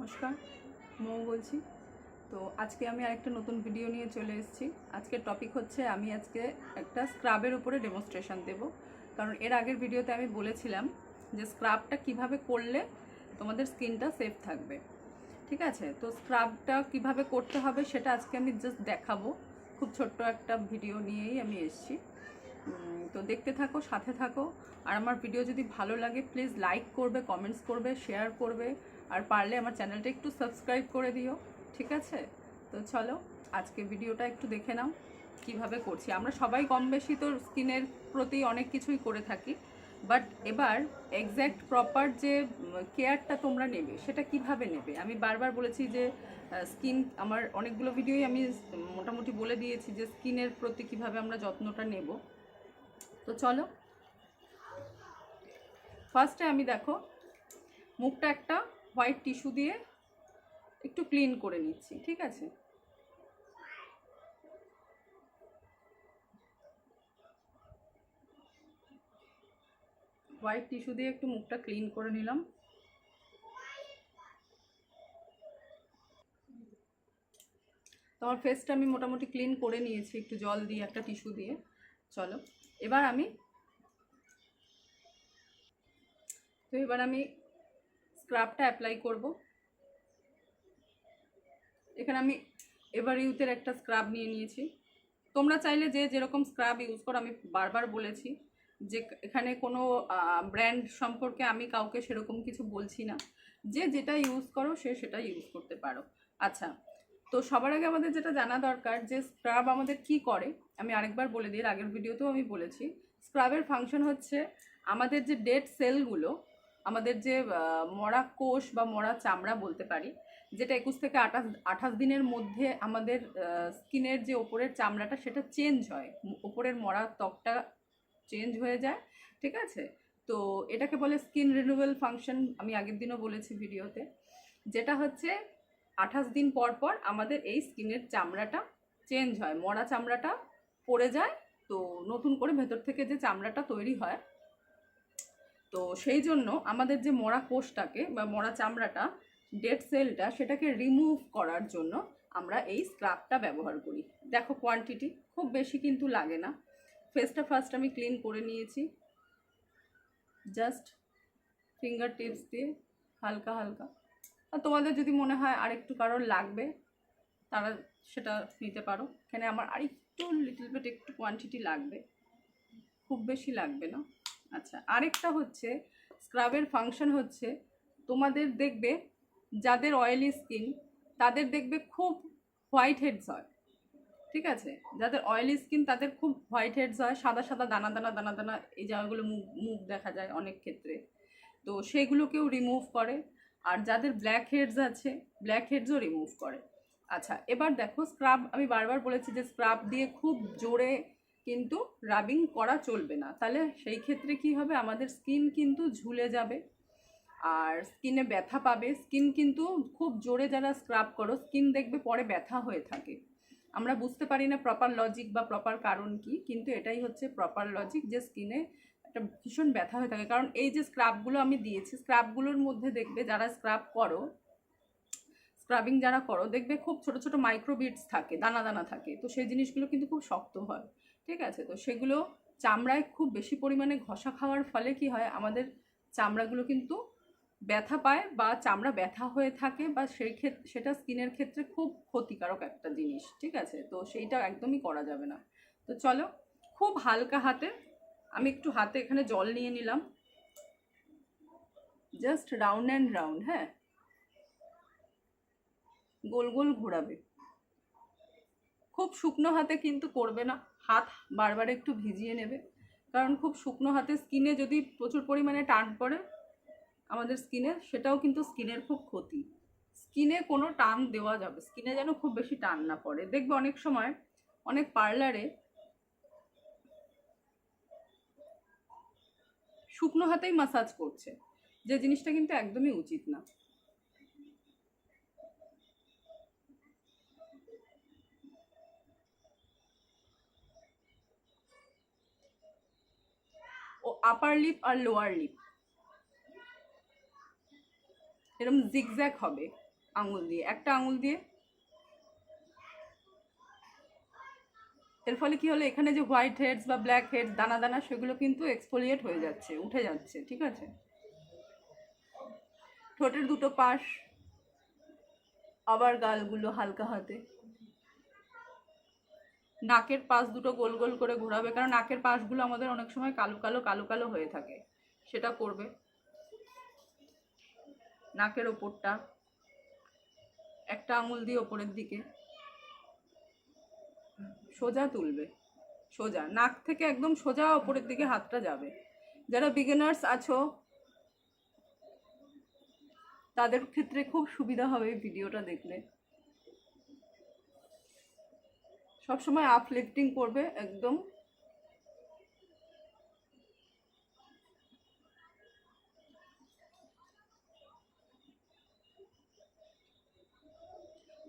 নমস্কার, মৌ বলছি। তো আজকে আমি আরেকটা নতুন ভিডিও নিয়ে চলে এসেছি। আজকের টপিক হচ্ছে আমি আজকে একটা স্ক্রাবের উপরে ডেমনস্ট্রেশন দেব। কারণ এর আগের ভিডিওতে আমি বলেছিলাম যে স্ক্রাবটা কিভাবে করলে তোমাদের স্কিনটা সেফ থাকবে। ঠিক আছে, তো স্ক্রাবটা কিভাবে করতে হবে সেটা আজকে আমি জাস্ট দেখাবো। খুব ছোট্ট একটা ভিডিও নিয়েই আমি এসেছি। তো দেখতে থাকো, সাথে থাকো। আর আমার ভিডিও যদি ভালো লাগে প্লিজ লাইক করবে, কমেন্টস করবে, শেয়ার করবে, আর পারলে আমার চ্যানেলটা একটু সাবস্ক্রাইব করে দিও। ঠিক আছে, তো চলো আজকে ভিডিওটা একটু দেখে নাও কিভাবে করছি। আমরা সবাই কম বেশি তো স্কিনের প্রতি অনেক কিছুই করে থাকি, বাট এবার এক্স্যাক্ট প্রপার যে কেয়ারটা তোমরা নেবে সেটা কিভাবে নেবে। আমি বারবার বলেছি যে স্কিন, আমার অনেকগুলো ভিডিওই আমি মোটামুটি বলে দিয়েছি যে স্কিনের প্রতি কিভাবে আমরা যত্নটা নেব। তো চলো, ফার্স্টে আমি দেখো মুখটা একটা হোয়াইট টিস্যু দিয়ে একটু ক্লিন করে নিচ্ছি। ঠিক আছে, হোয়াইট টিস্যু দিয়ে একটু মুখটা ক্লিন করে নিলাম। তোমার ফেসটা আমি মোটামুটি ক্লিন করে নিয়েছি একটু জল দিয়ে, একটা টিস্যু দিয়ে। চলো এবার আমি স্ক্রাবটা অ্যাপ্লাই করব। এখানে আমি এভার ইউথের একটা স্ক্রাব নিয়ে নিয়েছি। তোমরা চাইলে যে যেরকম স্ক্রাব ইউজ করো, আমি বারবার বলেছি যে এখানে কোনো ব্র্যান্ড সম্পর্কে আমি কাউকে সেরকম কিছু বলছি না, যে যেটা ইউজ করো সে সেটা ইউজ করতে পারো। আচ্ছা, তো সবার আগে আমাদের যেটা জানা দরকার যে স্ক্রাব আমাদের কি করে। আমি আরেকবার বলে দিই, আগের ভিডিওতেও আমি বলেছি। স্ক্রাবের ফাংশন হচ্ছে আমাদের যে ডেড সেলগুলো, আমাদের যে মরা কোষ বা মরা চামড়া বলতে পারি, যেটা 21 থেকে 28 দিনের মধ্যে আমাদের স্কিনের যে ওপরের চামড়াটা সেটা চেঞ্জ হয়, ওপরের মরা ত্বকটা চেঞ্জ হয়ে যায়। ঠিক আছে, তো এটাকে বলে স্কিন রিনিউয়াল ফাংশন। আমি আগের দিনও বলেছি ভিডিওতে, যেটা হচ্ছে 28 দিন পর পর আমাদের এই স্কিনের চামড়াটা চেঞ্জ হয়, মরা চামড়াটা পড়ে যায়, তো নতুন করে ভেতর থেকে যে চামড়াটা তৈরি হয়। তো সেই জন্য আমাদের যে মরা কোষটাকে বা মরা চামড়াটা, ডেড সেলটা, সেটাকে রিমুভ করার জন্য আমরা এই স্ক্রাবটা ব্যবহার করি। দেখো কোয়ান্টিটি খুব বেশি কিন্তু লাগে না। ফেসটা ফার্স্ট আমি ক্লিন করে নিয়েছি, জাস্ট ফিঙ্গার টিপস দিয়ে হালকা হালকা। আর তোমাদের যদি মনে হয় আরেকটু কারোর লাগবে তারা সেটা নিতে পারো। এখানে আমার আরেকটু লিটল বিট একটু কোয়ান্টিটি লাগবে, খুব বেশি লাগবে না। আচ্ছা, আরেকটা হচ্ছে স্ক্রাবের ফাংশন হচ্ছে, তোমাদের দেখবে যাদের অয়েলি স্কিন তাদের দেখবে খুব হোয়াইট হেডস হয়। ঠিক আছে, যাদের অয়েলি স্কিন তাদের খুব হোয়াইট হেডস হয়, সাদা সাদা দানা দানা দানা দানা এই জায়গাগুলো মুখ মুখ দেখা যায় অনেক ক্ষেত্রে। তো সেগুলোকেও রিমুভ করে। আর যাদের ব্ল্যাক হেডস আছে, ব্ল্যাক হেডসও রিমুভ করে। আচ্ছা, এবার দেখো স্ক্রাব, আমি বারবার বলেছি যে স্ক্রাব দিয়ে খুব জোরে কিন্তু রাবিং করা চলবে না, তাহলে সেই ক্ষেত্রে কি হবে, আমাদের স্কিন কিন্তু ঝুলে যাবে আর স্কিনে ব্যথা পাবে। স্কিন কিন্তু খুব জোরে যারা স্ক্রাব করো স্কিন দেখবে পরে ব্যথা হয়ে থাকে। আমরা বুঝতে পারি না প্রপার লজিক বা প্রপার কারণ কি, কিন্তু এটাই হচ্ছে প্রপার লজিক যে স্কিনে একটা ভীষণ ব্যথা হয়ে থাকে। কারণ এই যে স্ক্রাবগুলো আমি দিয়েছি, স্ক্রাবগুলোর মধ্যে দেখবে যারা স্ক্রাব করো, স্ক্রাবিং যারা করো দেখবে খুব ছোট ছোট মাইক্রোবিটস থাকে, দানা দানা থাকে, তো সেই জিনিসগুলো কিন্তু খুব শক্ত হয়। ঠিক আছে, তো সেগুলো চামড়ায় খুব বেশি পরিমাণে ঘষা খাওয়ার ফলে কি হয়, আমাদের চামড়াগুলো কিন্তু ব্যথা পায় বা চামড়া ব্যথা হয়ে থাকে, বা সেই ক্ষেত্রে সেটা স্কিনের ক্ষেত্রে খুব ক্ষতিকারক একটা জিনিস। ঠিক আছে, তো সেইটা একদমই করা যাবে না। তো চলো, খুব হালকা হাতে আমি একটু হাতে এখানে জল নিয়ে নিলাম, জাস্ট রাউন্ড অ্যান্ড রাউন্ড। হ্যাঁ, গোল গোল ঘোরাবে। খুব শুকনো হাতে কিন্তু করবে না, হাত বারবার একটু ভিজিয়ে নেবে। কারণ খুব শুকনো হাতে স্কিনে যদি প্রচুর পরিমাণে টান পড়ে আমাদের স্কিনে, সেটাও কিন্তু স্কিনের খুব ক্ষতি। স্কিনে কোনো টান দেওয়া যাবে, স্কিনে যেন খুব বেশি টান না পড়ে। দেখবে অনেক সময় অনেক পার্লারে শুকনো হাতেই মাসাজ করছে, যে জিনিসটা কিন্তু একদমই উচিত না। ও আপার লিপ আর লোয়ার লিপ এরকম জিগজ্যাগ হবে, আঙুল দিয়ে, একটা আঙুল দিয়ে। এর ফলে কি হলো, এখানে যে হোয়াইট হেডস বা ব্ল্যাক হেডস দানা দানা সেগুলো কিন্তু এক্সফোলিয়েট হয়ে যাচ্ছে, উঠে যাচ্ছে। ঠিক আছে, ঠোঁটের দুটো পাশ, আবার গালগুলো হালকা হাতে, নাকের পাশ দুটো গোল গোল করে ঘোরাবে, কারণ নাকের পাশগুলো আমাদের অনেক সময় কালো কালো কালো কালো হয়ে থাকে, সেটা করবে। নাকের ওপরটা একটা আঙুল দিয়ে ওপরের দিকে সোজা তুলবে, সোজা নাক থেকে একদম সোজা ওপরের দিকে হাতটা যাবে। যারা বিগিনার্স আছো তাদের ক্ষেত্রে খুব সুবিধা হবে এই ভিডিওটা দেখলে। সবসময় আপলিফটিং করবে একদম।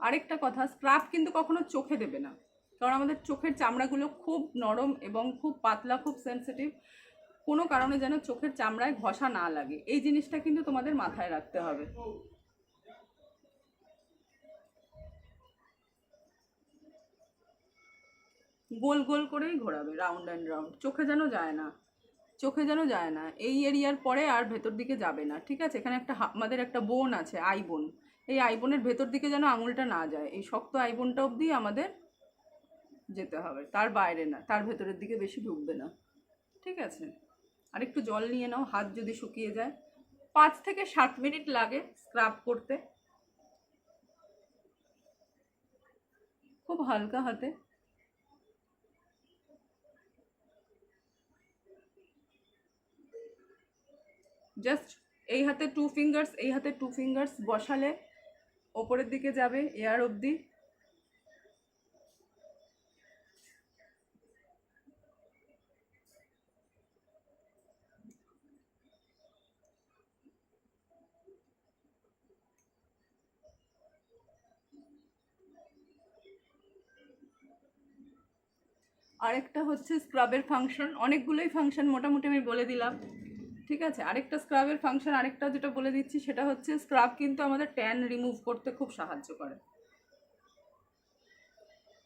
আরেকটা কথা, স্ক্রাব কিন্তু কখনো চোখে দেবে না, কারণ আমাদের চোখের চামড়াগুলো খুব নরম এবং খুব পাতলা, খুব সেন্সিটিভ। কোনো কারণে যেন চোখের চামড়ায় ঘষা না লাগে, এই জিনিসটা কিন্তু তোমাদের মাথায় রাখতে হবে। গোল গোল করেই ঘোরাবে, রাউন্ড অ্যান্ড রাউন্ড, চোখে যেন যায় না, চোখে যেন যায় না। এই এরিয়ার পরে আর ভেতর দিকে যাবে না। ঠিক আছে, এখানে একটা আমাদের একটা বোন আছে, আই বোন। এই আই বোনের ভেতর দিকে যেন আঙুলটা না যায়, এই শক্ত আই বোনটা অবধি আমাদের যেতে হবে, তার বাইরে না, তার ভেতরের দিকে বেশি ঢুকবে না। ঠিক আছে, আর একটু জল নিয়ে নাও, হাত যদি শুকিয়ে যায়। 5 থেকে 7 মিনিট লাগে স্ক্রাব করতে, খুব হালকা হাতে। জাস্ট এই হাতে 2 ফিঙ্গার্স, এই হাতে 2 ফিঙ্গার্স বসালে ওপরের দিকে যাবে এয়ার অবধি। আরেকটা হচ্ছে স্ক্রাবের ফাংশন, অনেকগুলোই ফাংশন মোটামুটি আমি বলে দিলাম। ঠিক আছে, আরেকটা স্ক্রাবের ফাংশন, আরেকটা যেটা বলে দিচ্ছি সেটা হচ্ছে স্ক্রাব কিন্তু আমাদের ট্যান রিমুভ করতে খুব সাহায্য করে।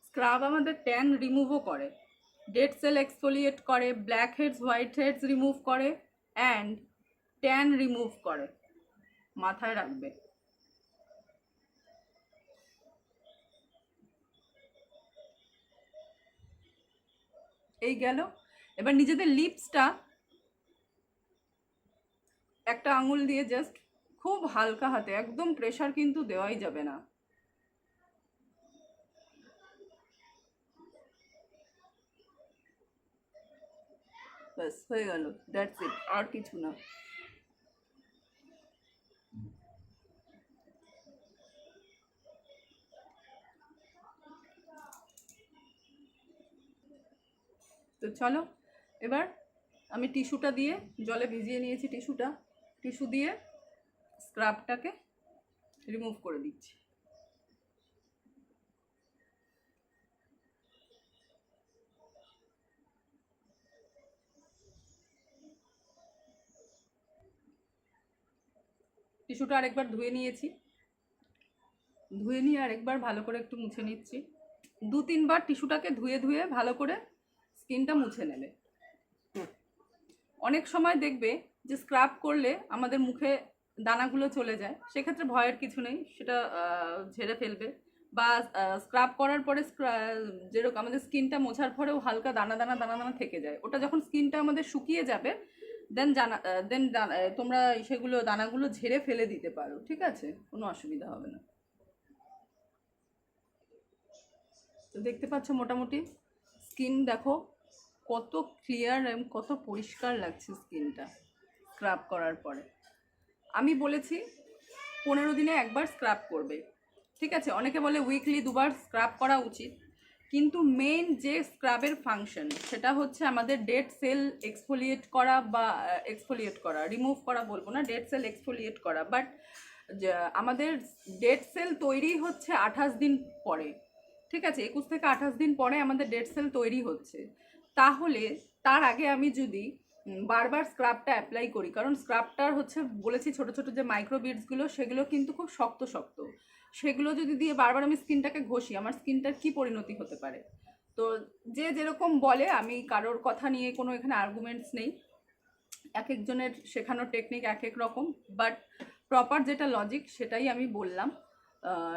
স্ক্রাব আমাদের ট্যান রিমুভও করে, ডেড সেল এক্সফোলিয়েট করে, black heads white heads remove করে, অ্যান্ড ট্যান রিমুভ করে, মাথায় রাখবে। এই গেল। এবার নিজেদের লিপসটা একটা আঙুল দিয়ে জাস্ট খুব হালকা হাতে, একদম প্রেশার কিন্তু দেওয়াই যাবে না, ব্যাস হয়ে গেল, দ্যাটস ইট, আর কিছু না। তো চলো, এবার আমি টিস্যুটা দিয়ে, জলে ভিজিয়ে নিয়েছি টিস্যুটা, টিস্যু দিয়ে স্ক্রাবটাকে রিমুভ করে দিচ্ছি। টিস্যুটা আরেকবার ধুয়ে নিয়েছি, ধুয়ে নিয়ে আরেকবার ভালো করে একটু মুছে নিচ্ছি। 2-3 বার টিস্যুটাকে ধুয়ে ধুয়ে ভালো করে স্কিনটা মুছে নেবে। অনেক সময় দেখবে যে স্ক্রাব করলে আমাদের মুখে দানাগুলো চলে যায়, সেক্ষেত্রে ভয়ের কিছু নেই, সেটা ঝেড়ে ফেলবে। বা স্ক্রাব করার পরে যেরকম আমাদের স্কিনটা মোছার পরেও হালকা দানা দানা দানা দানা থেকে যায়, ওটা যখন স্কিনটা আমাদের শুকিয়ে যাবে দেন তোমরা সেগুলো দানাগুলো ঝেড়ে ফেলে দিতে পারো। ঠিক আছে, কোনো অসুবিধা হবে না। তো দেখতে পাচ্ছ মোটামুটি স্কিন দেখো কত ক্লিয়ার এবং কত পরিষ্কার লাগছে স্কিনটা স্ক্রাব করার পরে। আমি বলেছি 15 দিনে একবার স্ক্রাব করবে। ঠিক আছে, অনেকে বলে উইকলি 2 বার স্ক্রাব করা উচিত, কিন্তু মেইন যে স্ক্রাবের ফাংশন সেটা হচ্ছে আমাদের ডেড সেল এক্সফোলিয়েট করা, বা এক্সফোলিয়েট করা, রিমুভ করা বলবো না, ডেড সেল এক্সফোলিয়েট করা। বাট আমাদের ডেড সেল তৈরি হচ্ছে 28 দিন পরে। ঠিক আছে, 21 থেকে 28 দিন পরে আমাদের ডেড সেল তৈরি হচ্ছে। তাহলে তার আগে আমি যদি বারবার স্ক্রাবটা অ্যাপ্লাই করি, কারণ স্ক্রাবটার হচ্ছে বলেছি ছোট ছোট যে মাইক্রো বিডসগুলো সেগুলো কিন্তু খুব শক্ত শক্ত, সেগুলো যদি দিয়ে বারবার আমি স্কিনটাকে ঘষি আমার স্কিনটার কি পরিণতি হতে পারে। তো যে যেরকম বলে, আমি কারোর কথা নিয়ে কোনো এখানে আর্গুমেন্টস নেই, এক একজনের শেখানোর টেকনিক এক এক রকম, বাট প্রপার যেটা লজিক সেটাই আমি বললাম।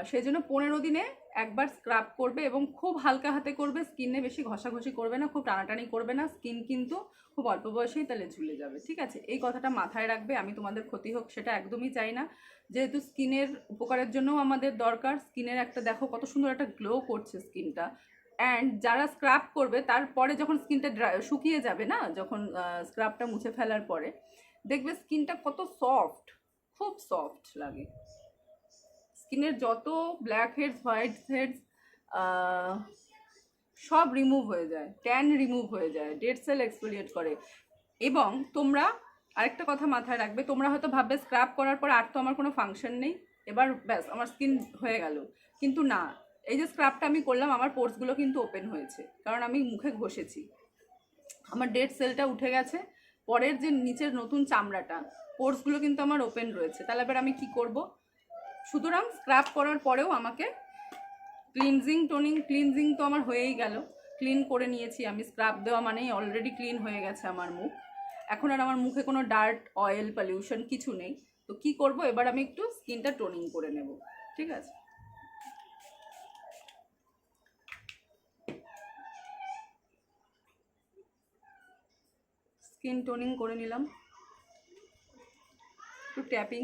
সেই জন্য 15 দিনে একবার স্ক্রাব করবে এবং খুব হালকা হাতে করবে, স্কিনে বেশি ঘষাঘষি করবে না, খুব টানাটানি করবে না, স্কিন কিন্তু খুব অল্প বয়সেই তাহলে ঝুলে যাবে, ঠিক আছে? এই কথাটা মাথায় রাখবে। আমি তোমাদের ক্ষতি হোক সেটা একদমই চাই না, যেহেতু স্কিনের উপকারের জন্যও আমাদের দরকার। স্কিনের একটা দেখো কত সুন্দর একটা গ্লো করছে স্কিনটা, অ্যান্ড যারা স্ক্রাব করবে তারপরে যখন স্কিনটা শুকিয়ে যাবে না, যখন স্ক্রাবটা মুছে ফেলার পরে দেখবে স্কিনটা কত সফট, খুব সফট লাগে। স্কিনের যত ব্ল্যাক হেডস, হোয়াইট হেডস সব রিমুভ হয়ে যায়, ট্যান রিমুভ হয়ে যায়, ডেড সেল এক্সফোলিয়েট করে। এবং তোমরা আরেকটা কথা মাথায় রাখবে, তোমরা হয়তো ভাববে স্ক্রাব করার পর আর তো আমার কোনো ফাংশন নেই, এবার ব্যাস আমার স্কিন হয়ে গেল, কিন্তু না। এই যে স্ক্রাবটা আমি করলাম আমার পোর্সগুলো কিন্তু ওপেন হয়েছে, কারণ আমি মুখে ঘষেছি, আমার ডেড সেলটা উঠে গেছে, পরের যে নিচের নতুন চামড়াটা পোর্সগুলো কিন্তু আমার ওপেন রয়েছে। তাহলে এবার আমি কি করব? সুতরাং স্ক্রাব করার পরেও আমাকে ক্লিনজিং তো আমার হয়েই গেল, ক্লিন করে নিয়েছি আমি, স্ক্রাব দেওয়া মানেই অলরেডি ক্লিন হয়ে গেছে আমার মুখ। এখন আর আমার মুখে কোনো ডার্ট, অয়েল, পলিউশন কিছু নেই। তো কি করব, এবার আমি একটু স্কিনটা টোনিং করে নেব, ঠিক আছে? স্কিন টোনিং করে নিলাম, একটু ট্যাপিং।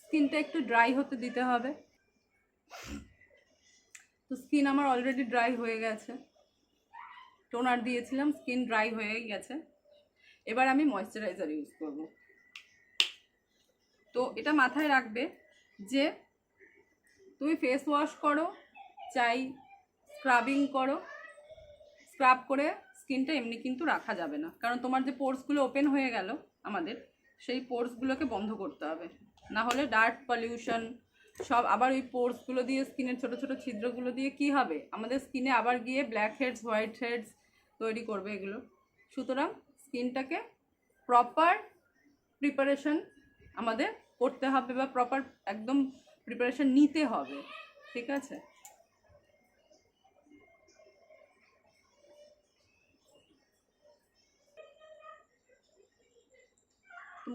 স্কিনটা একটু ড্রাই হতে দিতে হবে। তো স্কিন আমার অলরেডি ড্রাই হয়ে গেছে, টোনার দিয়েছিলাম, স্কিন ড্রাই হয়ে গেছে। এবার আমি ময়েশ্চারাইজার ইউজ করব। তো এটা মাথায় রাখবে যে তুমি ফেস ওয়াশ করো চাই স্ক্রাবিং করো, স্ক্রাব করে স্কিনটা এমনি কিন্তু রাখা যাবে না, কারণ তোমার যে পোর্সগুলো ওপেন হয়ে গেল আমাদের, সেই পোর্সগুলোকে বন্ধ করতে হবে, না হলে ডার্ট, পলিউশন সব আবার ওই পোর্সগুলো দিয়ে, স্কিনের ছোট ছোট ছিদ্রগুলো দিয়ে কি হবে, আমাদের স্কিনে আবার গিয়ে ব্ল্যাক হেডস, হোয়াইট হেডস তৈরি করবে এগুলো। সুতরাং স্কিনটাকে প্রপার প্রিপারেশন আমাদের করতে হবে, বা প্রপার একদম প্রিপারেশন নিতে হবে, ঠিক আছে?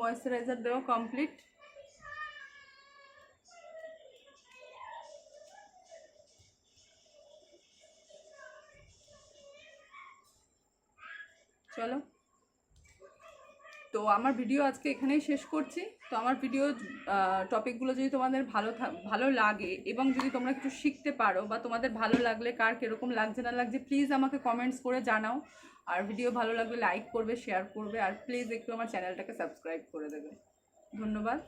ময়েশ্চারাইজার দেওয়া কমপ্লিট। চলো, তো আমার ভিডিও আজকে এখানেই শেষ করছি। তো আমার ভিডিও টপিকগুলো যদি তোমাদের ভালো লাগে এবং যদি তোমরা কিছু শিখতে পারো, বা তোমাদের ভালো লাগলে কার কীরকম লাগছে না লাগছে প্লিজ আমাকে কমেন্টস করে জানাও। আর ভিডিও ভালো লাগলে লাইক করবে, শেয়ার করবে, আর প্লিজ একটু আমার চ্যানেলটাকে সাবস্ক্রাইব করে দেবে। ধন্যবাদ।